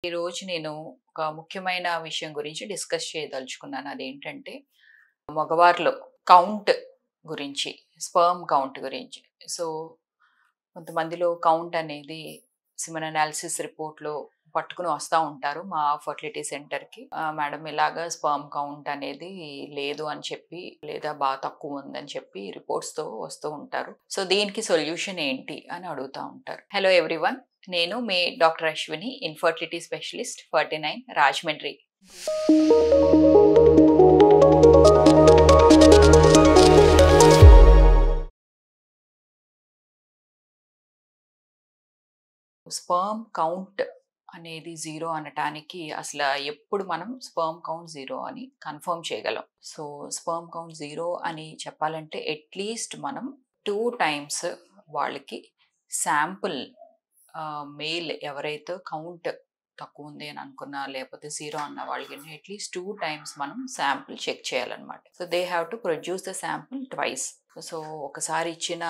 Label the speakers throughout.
Speaker 1: ఈరోజు నేను ఒక ముఖ్యమైన విషయం గురించి డిస్కస్ చేయదలుచుకున్నాను. అదేంటంటే, మగవారిలో కౌంట్ గురించి, స్పెర్మ్ కౌంట్ గురించి. సో, కొంతమందిలో కౌంట్ అనేది సిమెన్ అనాలిసిస్ రిపోర్ట్‌లో పట్టుకొని వస్తా ఉంటారు మా ఫెర్టిలిటీ సెంటర్‌కి. మేడం ఇలాగా స్పెర్మ్ కౌంట్ అనేది లేదు అని చెప్పి, లేదా తక్కువ ఉందని చెప్పి రిపోర్ట్స్‌తో వస్తూ ఉంటారు. సో, దీనికి సొల్యూషన్ ఏంటి అని అడుగుతా ఉంటారు. Hello everyone. నేను మీ doctor Ashwini, infertility specialist 49 Rajahmundry. Sperm count అనేది 0 అనటానికి అసల ఎప్పుడు మనం స్పెర్మ్ కౌంట్ 0 అని కన్ఫర్మ్ చేయగలం. సో, స్పెర్మ్ కౌంట్ 0 అని చెప్పాలంటే అట్‌లీస్ట్ మనం 2 టైమ్స్ వాళ్ళకి శాంపుల్ మేల్ ఎవరైతే కౌంట్ తక్కువుంది అని అనుకున్నా, లేపోతే 0 అన్న వాళ్ళకి అట్‌లీస్ట్ 2 టైమ్స్ మనం శాంపుల్ చెక్ చేయాలనమాట. So, they have to produce the sample twice. So, ఒకసారి ఇచ్చిన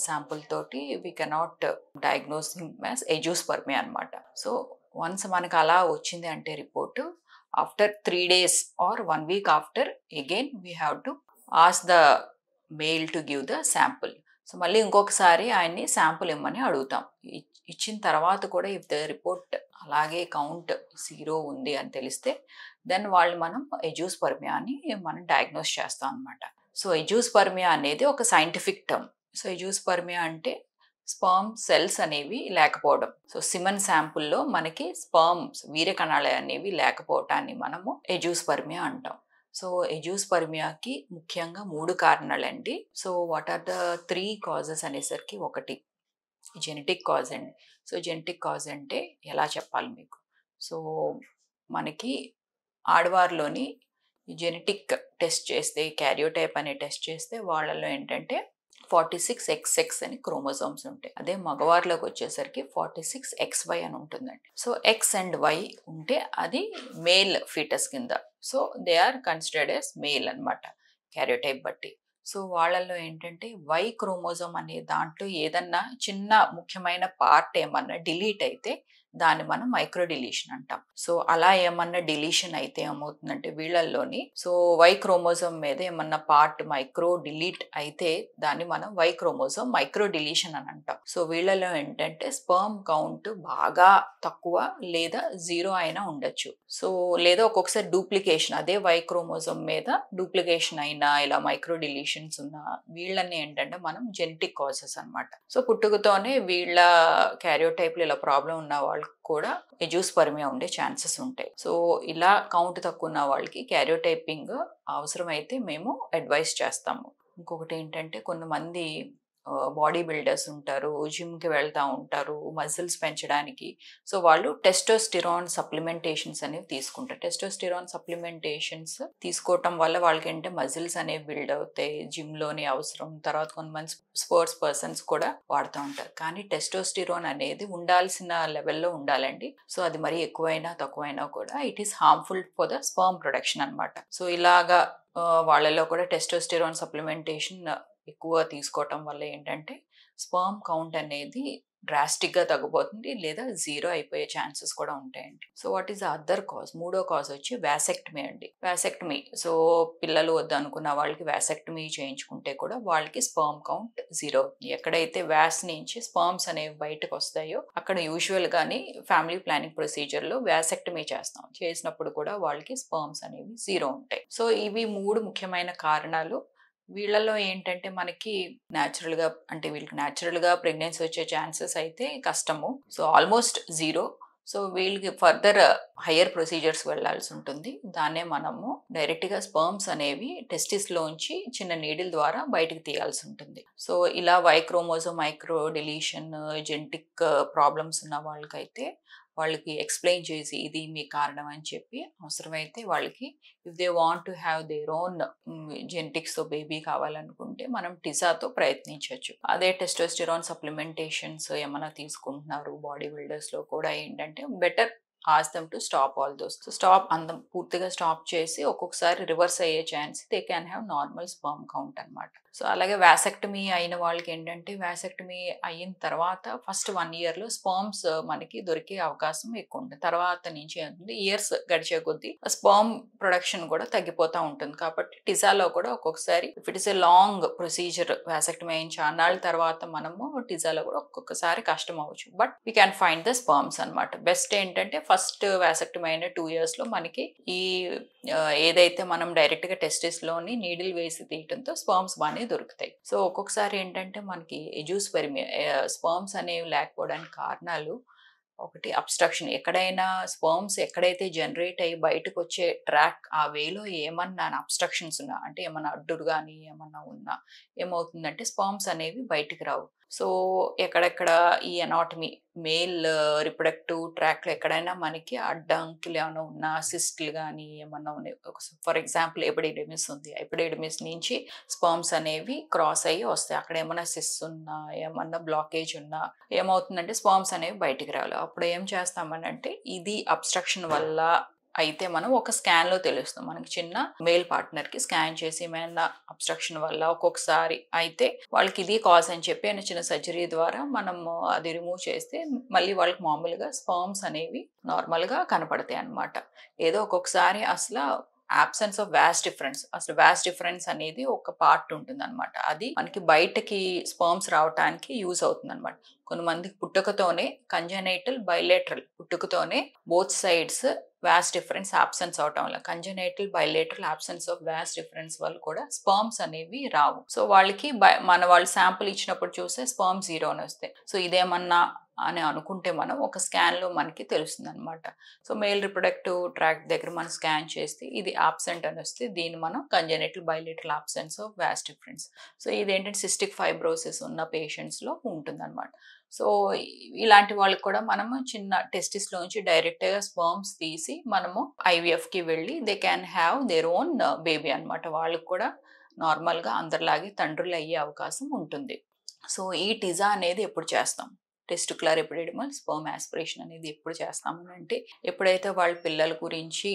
Speaker 1: శాంపుల్ తోటి we cannot diagnose him as azoospermia అనమాట. సో, వన్స్ మనకు అలా వచ్చింది అంటే report, after 3 days or 1 week after again we have to ask the male to give the sample. So, మళ్ళీ ఇంకొకసారి ఆయన్ని శాంపుల్ ఇమ్మని అడుగుతాం. ఇచ్చిన తర్వాత కూడా ఇఫ్ ద రిపోర్ట్ అలాగే కౌంట్ 0 ఉంది అని తెలిస్తే దెన్ వాళ్ళు మనం ఎజూస్పర్మియా అని మనం డయాగ్నోస్ చేస్తాం అనమాట. సో, ఎజూస్పర్మియా అనేది ఒక సైంటిఫిక్ టర్మ్. సో, ఎజూస్పర్మియా అంటే స్పర్మ్ సెల్స్ అనేవి లేకపోవడం. సో, సిమెన్ శాంపుల్‌లో మనకి వీర్య కణాలు అనేవి లేకపోవటాన్ని మనము ఎజూస్పర్మియా అంటాం. సో, ఎజూస్పర్మియాకి ముఖ్యంగా 3 కారణాలండి. So, what are the 3 causes అనేసరికి ఒకటి జెనెటిక్ కాజ్ అండి. సో, జెనెటిక్ కాజ్ అంటే ఎలా చెప్పాలి మీకు? సో, మనకి ఆడవారిలోని జెనెటిక్ టెస్ట్ చేస్తే, క్యారియోటైప్ అనే టెస్ట్ చేస్తే వాళ్ళలో ఏంటంటే 46XX అని క్రోమోజోమ్స్ ఉంటాయి. అదే మగవారిలోకి వచ్చేసరికి 46XY అని ఉంటుందండి. సో, ఎక్స్ అండ్ వై ఉంటే అది మేల్ ఫీటస్ కింద. So, they are considered as male అనమాట క్యారియోటైప్ బట్టి. సో, వాళ్ళలో ఏంటంటే వై క్రోమోజోమ్ అనే దాంట్లో ఏదన్నా చిన్న ముఖ్యమైన పార్ట్ ఏమన్నా డిలీట్ అయితే దాన్ని మనం మైక్రో డిలీషన్ అంటాం. సో, అలా ఏమన్నా డిలీషన్ అయితే ఏమవుతుందంటే వీళ్ళల్లోని వై క్రోమోజోమ్ మీద ఏమన్నా పార్ట్ మైక్రో డిలీట్ అయితే దాన్ని మనం వై క్రోమోజోమ్ మైక్రో డిలీషన్ అని అంటాం. సో, వీళ్ళలో ఏంటంటే స్పెర్మ్ కౌంట్ బాగా తక్కువ లేదా 0 అయినా ఉండొచ్చు. సో, లేదా ఒక్కొక్కసారి డూప్లికేషన్ అదే వై క్రోమోజోమ్ మీద డూప్లికేషన్ అయినా ఇలా మైక్రో డిలీషన్స్ ఉన్న వీళ్ళని ఏంటంటే మనం జెనెటిక్ కాజెస్ అనమాట. సో, పుట్టుకతోనే వీళ్ళ క్యారియోటైప్‌లో ఇలా ప్రాబ్లం ఉన్న వాళ్ళకి కూడా ఎజూస్పర్మియా ఉండే ఛాన్సెస్ ఉంటాయి. సో, ఇలా కౌంట్ తక్కువ ఉన్న వాళ్ళకి క్యారియోటైపింగ్ అవసరమైతే మేము అడ్వైస్ చేస్తాము. ఇంకొకటి ఏంటంటే కొంతమంది బాడీ బిల్డర్స్ ఉంటారు, జిమ్‌కి వెళ్తా ఉంటారు మజిల్స్ పెంచడానికి. సో, వాళ్ళు టెస్టోస్టిరాన్ సప్లిమెంటేషన్స్ అనేవి తీసుకుంటారు. టెస్టోస్టిరాన్ సప్లిమెంటేషన్స్ తీసుకోవటం వల్ల వాళ్ళకేంటే మజిల్స్ అనేవి బిల్డ్ అవుతాయి. జిమ్‌లోని అవసరం. తర్వాత కొంతమంది స్పోర్ట్స్ పర్సన్స్ కూడా వాడుతూ ఉంటారు. కానీ టెస్టోస్టిరాన్ అనేది ఉండాల్సిన లెవెల్‌లో ఉండాలండి. సో, అది మరీ ఎక్కువైనా తక్కువైనా కూడా it is harmful for the sperm production అనమాట. సో, ఇలాగా వాళ్ళలో కూడా టెస్టోస్టిరాన్ సప్లిమెంటేషన్ ఎక్కువ తీసుకోవటం వల్ల ఏంటంటే స్పెర్మ్ కౌంట్ అనేది డ్రాస్టిక్‌గా తగ్గిపోతుంది లేదా 0 అయిపోయే ఛాన్సెస్ కూడా ఉంటాయండి. So, what is the other cause? మూడో కాజ్ వచ్చి వాసెక్టమీ అండి. వాసెక్టమీ సో, పిల్లలు వద్దనుకున్న వాళ్ళకి వాసెక్టమీ చేయించుకుంటే కూడా వాళ్ళకి స్పెర్మ్ కౌంట్ 0 అవుతుంది. ఎక్కడైతే వాస్ నుంచి స్పెర్మ్స్ అనేవి బయటకు వస్తాయో అక్కడ యూజువల్‌గాని ఫ్యామిలీ ప్లానింగ్ ప్రొసీజర్‌లో వాసెక్టమీ చేస్తాం. చేసినప్పుడు కూడా వాళ్ళకి స్పెర్మ్స్ అనేవి 0 ఉంటాయి. సో, ఇవి 3 ముఖ్యమైన కారణాలు. వీళ్ళలో ఏంటంటే మనకి వీళ్ళకి న్యాచురల్‌గా ప్రెగ్నెన్సీ వచ్చే ఛాన్సెస్ అయితే కష్టము. So, almost 0. సో, వీళ్ళకి ఫర్దర్ హైయర్ ప్రొసీజర్స్ వెళ్ళాల్సి ఉంటుంది. దాన్నే మనము డైరెక్ట్‌గా స్పెర్మ్స్ అనేవి టెస్టిస్‌లోంచి చిన్న నీడిల్ ద్వారా బయటికి తీయాల్సి ఉంటుంది. సో, ఇలా why chromosome micro deletion genetic problems ఉన్న వాళ్ళకి ఎక్స్‌ప్లెయిన్ చేసి ఇది మీ కారణం అని చెప్పి అవసరమైతే వాళ్ళకి if they want to have their own జెనెటిక్స్‌తో బేబీ కావాలనుకుంటే మనం టిసాతో ప్రయత్నించొచ్చు. అదే టెస్టోస్టిరాన్ సప్లిమెంటేషన్స్ ఏమన్నా తీసుకుంటున్నారు బాడీ బిల్డర్స్‌లో కూడా ఏంటంటే better ask them to stop all those. So stop అందం పూర్తిగా స్టాప్ చేసి ఒక్కొక్కసారి రివర్స్ అయ్యే chance they can have normal sperm count అనమాట. సో అలాగే వాసెక్టమీ అయిన వాళ్ళకి ఏంటంటే వాసెక్టమీ అయిన తర్వాత ఫస్ట్ 1 yearలో స్పర్మ్స్ మనకి దొరికే అవకాశం ఎక్కువ ఉంటుంది. తర్వాత నుంచి ఏంటంటే ఇయర్స్ గడిచే కొద్దీ స్పర్మ్ ప్రొడక్షన్ కూడా తగ్గిపోతూ ఉంటుంది. కాబట్టి టిజాలో కూడా ఒక్కొక్కసారి if it is a long procedure vasectomy అయిన చాన్నాళ్ళ తర్వాత మనము టిజాలో కూడా ఒక్కొక్కసారి కష్టం అవ్వచ్చు. But we can find the sperms అనమాట. బెస్ట్ ఏంటంటే ఫస్ట్ వాసెక్టమీ అయిన 2 yearsలో మనకి ఈ ఏదైతే మనం డైరెక్ట్ గా టెస్టిస్ లోని నీడిల్ వేసి తీయటంతో స్పర్మ్స్ బాగానే దొరుకుతాయి. సో ఒక్కొక్కసారి ఏంటంటే మనకి ఎజూస్పెర్మియా స్పర్మ్స్ అనేవి లేకపోవడానికి కారణాలు ఒకటి అబ్స్ట్రక్షన్. ఎక్కడైనా స్పర్మ్స్ ఎక్కడైతే జనరేట్ అయ్యి బయటకు వచ్చే ట్రాక్ ఆ వేలో ఏమన్నా అబ్స్ట్రక్షన్స్ ఉన్నా అంటే ఏమన్నా అడ్డులు కానీ ఏమన్నా ఉన్నా ఏమవుతుందంటే స్పర్మ్స్ అనేవి బయటికి రావు. సో ఎక్కడెక్కడ ఈ అనాటమీ మేల్ రిప్రొడక్టివ్ ట్రాక్లో ఎక్కడైనా మనకి అడ్డంకులు ఏమైనా ఉన్నా సిస్ట్లు కానీ ఏమన్నా ఉన్నాయి. ఫర్ ఎగ్జాంపుల్ ఎపిడిడమిస్ ఉంది. ఎపిడిడమిస్ నుంచి స్పర్మ్స్ అనేవి క్రాస్ అయ్యి వస్తాయి. అక్కడ ఏమన్నా సిస్ ఉన్నా ఏమన్నా బ్లాకేజ్ ఉన్నా ఏమవుతుందంటే స్పర్మ్స్ అనేవి బయటికి రావాలి. అప్పుడు ఏం చేస్తామని అంటే ఇది అబ్స్ట్రక్షన్ వల్ల అయితే మనం ఒక స్కాన్లో తెలుస్తాం. మనకి చిన్న మేల్ పార్ట్నర్కి స్కాన్ చేసి ఏమైనా అబ్స్ట్రక్షన్ వల్ల ఒక్కొక్కసారి అయితే వాళ్ళకి ఇది కాజ్ అని చెప్పి ఆయన చిన్న సర్జరీ ద్వారా మనము అది రిమూవ్ చేస్తే మళ్ళీ వాళ్ళకి మామూలుగా స్పర్మ్స్ అనేవి నార్మల్గా కనపడతాయి అన్నమాట. ఏదో ఒక్కొక్కసారి అసలు absence ఆఫ్ వాస్ట్ డిఫరెన్స్, అసలు వాస్ట్ డిఫరెన్స్ అనేది ఒక పార్ట్ ఉంటుంది అనమాట. అది మనకి బయటకి స్పర్మ్స్ రావటానికి యూజ్ అవుతుంది అనమాట. కొంతమందికి పుట్టుకతోనే కంజనైటల్ బైలేటరల్ పుట్టుకతోనే both sides vas deferens absence అవటం వల్ల congenital bilateral absence of vas deferens వల్ల కూడా స్పర్మ్స్ అనేవి రావు. సో వాళ్ళకి వాళ్ళు శాంపుల్ ఇచ్చినప్పుడు చూస్తే స్పర్మ్ 0 అని వస్తాయి. సో ఇదేమన్నా అని అనుకుంటే మనం ఒక స్కాన్లో మనకి తెలుస్తుంది అనమాట. సో మేల్ రిప్రొడక్టివ్ ట్రాక్ట్ దగ్గర మనం స్కాన్ చేస్తే ఇది ఆబ్సెంట్ అని వస్తే దీన్ని మనం congenital bilateral absence of vas deferens. So ఇదేంటంటే సిస్టిక్ ఫైబ్రోసిస్ ఉన్న పేషెంట్స్లో ఉంటుంది అనమాట. సో ఇలాంటి వాళ్ళకి కూడా మనము చిన్న టెస్టిస్లోంచి డైరెక్ట్గా స్పర్మ్స్ తీసి మనము ఐవీఎఫ్కి వెళ్ళి they can have their own baby అనమాట. వాళ్ళకి కూడా నార్మల్గా అందరిలాగే తండ్రులు అయ్యే అవకాశం ఉంటుంది. సో ఈ టిజా అనేది ఎప్పుడు చేస్తాం? టెస్టిక్యులర్ ఎపిడిడమల్ స్పర్మ్ ఆస్పిరేషన్ అనేది ఎప్పుడు చేస్తామని అంటే ఎప్పుడైతే వాళ్ళ పిల్లల గురించి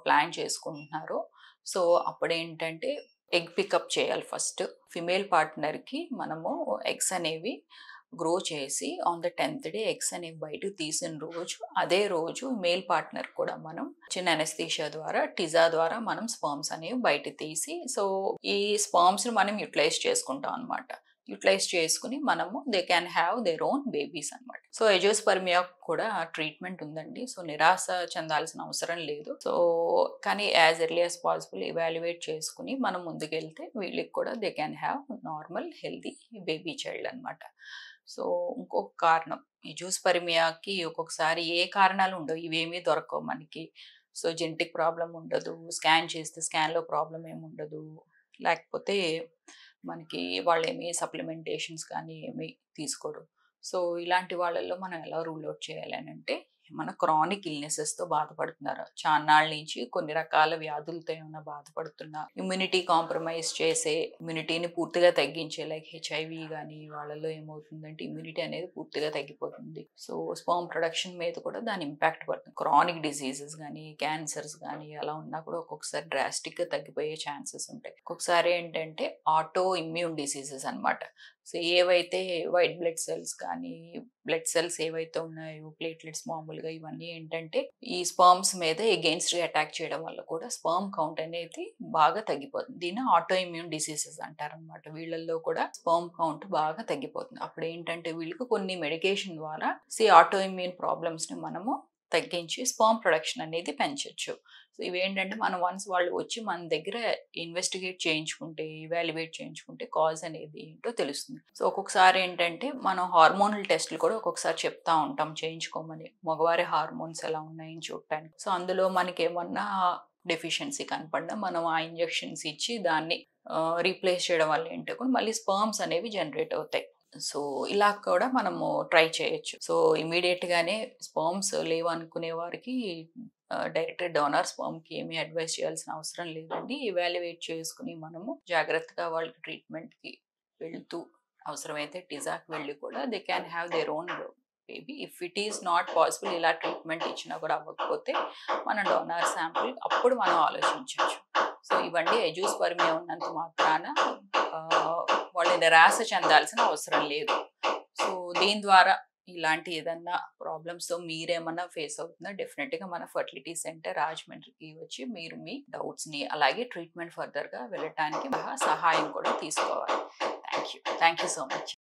Speaker 1: ప్లాన్ చేసుకుంటున్నారో సో అప్పుడేంటంటే ఎగ్ పికప్ చేయాలి. ఫస్ట్ ఫిమేల్ పార్ట్నర్కి మనము ఎగ్స్ అనేవి గ్రో చేసి on the 10th day eggs అనేవి బయటకు తీసిన రోజు అదే రోజు మేల్ పార్ట్నర్ కూడా మనం చిన్న అనెస్థీషియా ద్వారా టిజా ద్వారా మనం స్పర్మ్స్ అనేవి బయట తీసి సో ఈ స్పర్మ్స్ని మనం యూటిలైజ్ చేసుకుంటాం అనమాట. యూటిలైజ్ చేసుకుని మనము they can have their own babies అనమాట. సో ఎజోస్పర్మియా కూడా ట్రీట్మెంట్ ఉందండి. సో నిరాశ చెందాల్సిన అవసరం లేదు. సో కానీ as early as possible evaluate చేసుకుని మనం ముందుకెళ్తే వీళ్ళకి కూడా they can have normal healthy baby child అనమాట. సో ఇంకొక కారణం ఎజోస్పర్మియాకి ఒక్కొక్కసారి ఏ కారణాలు ఉండవు, ఇవేమీ దొరకవు మనకి. సో జెనెటిక్ ప్రాబ్లం ఉండదు, స్కాన్ చేస్తే స్కాన్లో ప్రాబ్లం ఏమి ఉండదు, లేకపోతే మనకి వాళ్ళు ఏమి సప్లిమెంటేషన్స్ కానీ ఏమి తీసుకోరు. సో ఇలాంటి వాళ్ళల్లో మనం ఎలా రూల్ అవుట్ చేయాలి అని అంటే మన క్రానిక్ ఇల్నెసెస్తో బాధపడుతున్నారు చాన్నాళ్ళ నుంచి కొన్ని రకాల వ్యాధులతో ఏమైనా బాధపడుతున్నా ఇమ్యూనిటీ కాంప్రమైజ్ చేసే ఇమ్యూనిటీని పూర్తిగా తగ్గించే లైక్ హెచ్ఐవి కానీ వాళ్ళలో ఏమవుతుందంటే ఇమ్యూనిటీ అనేది పూర్తిగా తగ్గిపోతుంది. సో స్పర్మ్ ప్రొడక్షన్ మీద కూడా దాని ఇంపాక్ట్ పడుతుంది. క్రానిక్ డిసీజెస్ కానీ క్యాన్సర్స్ కానీ అలా ఉన్నా కూడా ఒక్కొక్కసారి డ్రాస్టిక్గా తగ్గిపోయే ఛాన్సెస్ ఉంటాయి. ఒక్కొక్కసారి ఏంటంటే ఆటో ఇమ్యూన్ డిసీజెస్ అనమాట. సో ఏవైతే వైట్ బ్లడ్ సెల్స్ కానీ బ్లడ్ సెల్స్ ఏవైతే ఉన్నాయో ప్లేట్లెట్స్ మామూలుగా ఇవన్నీ ఏంటంటే ఈ స్పర్మ్స్ మీద ఎగెయిన్స్ట్ అటాక్ చేయడం వల్ల కూడా స్పర్మ్ కౌంట్ అనేది బాగా తగ్గిపోతుంది. దీన్ని ఆటో ఇమ్యూన్ డిసీజెస్ అంటారనమాట. వీళ్ళల్లో కూడా స్పర్మ్ కౌంట్ బాగా తగ్గిపోతుంది. అప్పుడు ఏంటంటే వీళ్ళకి కొన్ని మెడికేషన్ ద్వారా ఆటో ఇమ్యూన్ ప్రాబ్లమ్స్ని మనము తగ్గించి స్పర్మ్ ప్రొడక్షన్ అనేది పెంచవచ్చు. సో ఇవేంటంటే మనం వన్స్ వాళ్ళు వచ్చి మన దగ్గర ఇన్వెస్టిగేట్ చేయించుకుంటే ఇవాల్యుయేట్ చేయించుకుంటే కాజ్ అనేది ఏంటో తెలుస్తుంది. సో ఒక్కొక్కసారి ఏంటంటే మనం హార్మోనల్ టెస్ట్లు కూడా ఒక్కొక్కసారి చెప్తా ఉంటాం చేయించుకోమని, మగవారి హార్మోన్స్ ఎలా ఉన్నాయని చూడటానికి. సో అందులో మనకి ఏమన్నా డెఫిషియన్సీ కనపడినా మనం ఆ ఇంజెక్షన్స్ ఇచ్చి దాన్ని రీప్లేస్ చేయడం వల్ల ఏంటో కూడా మళ్ళీ స్పర్మ్స్ అనేవి జనరేట్ అవుతాయి. సో ఇలా కూడా మనము ట్రై చేయొచ్చు. సో ఇమీడియట్గానే స్పర్మ్స్ లేవు అనుకునే వారికి డైరెక్ట్ డోనార్ స్పర్మ్కి ఏమీ అడ్వైస్ చేయాల్సిన అవసరం లేదండి. ఇవాల్యుయేట్ చేసుకుని మనము జాగ్రత్తగా వాళ్ళకి ట్రీట్మెంట్కి వెళ్తూ అవసరమైతే టిజాకి వెళ్ళి కూడా they can have their own baby. If it is not possible, ఇలా ట్రీట్మెంట్ ఇచ్చినా కూడా అవ్వకపోతే మనం డోనార్ శాంపుల్ అప్పుడు మనం ఆలోచించవచ్చు. సో ఇవన్నీ ఎజూస్పర్మియా ఉన్నంత మాత్రాన వాళ్ళు నిరాశ చెందాల్సిన అవసరం లేదు. సో దీని ద్వారా ఇలాంటి ఏదన్నా ప్రాబ్లమ్స్తో మీరేమన్నా ఫేస్ అవుతుందా, డెఫినెట్గా మన ఫర్టిలిటీ సెంటర్ రాజమండ్రికి వచ్చి మీరు మీ డౌట్స్ని అలాగే ట్రీట్మెంట్ ఫర్దర్గా వెళ్ళటానికి సహాయం కూడా తీసుకోవాలి. Thank you so much.